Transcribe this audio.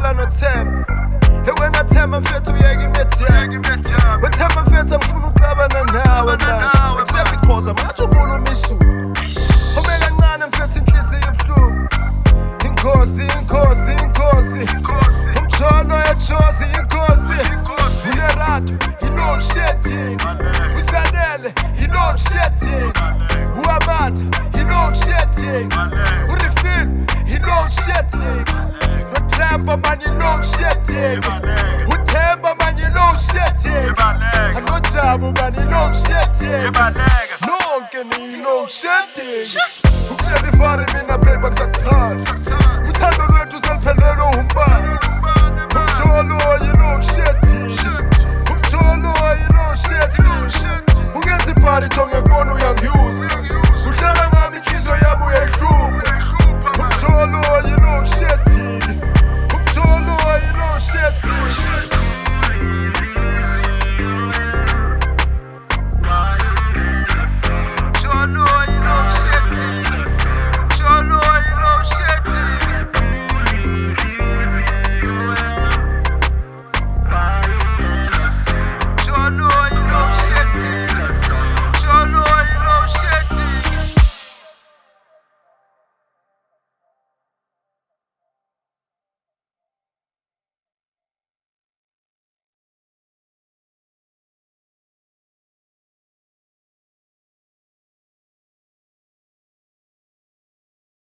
ngicela noThemba wena Themba mfethu uyeka imithi yami wethemba mfethu ngifuna ukuxabana nawe manje ngisebikhoza manje ukhuluma isu ube kancane mfethu inhliziyo ibuhlungu inkosi inkosi inkosi umjolo ejosi inkosi unerado load shedding usanele load shedding uamata load shedding urefill load shedding noThemba manje load shedding uThemba manje load shedding anoJabu manje load shedding nonke ni load shedding ukutshela ifari mina baby ngisakuthanda uthando lwethu seliphelelwe umbani umjolo load shedding ungenza iparty jonge ngibona uyangiuza uhlala ngami inhliziyo yami uyayihlupha umjolo load shedding umjolo load shedding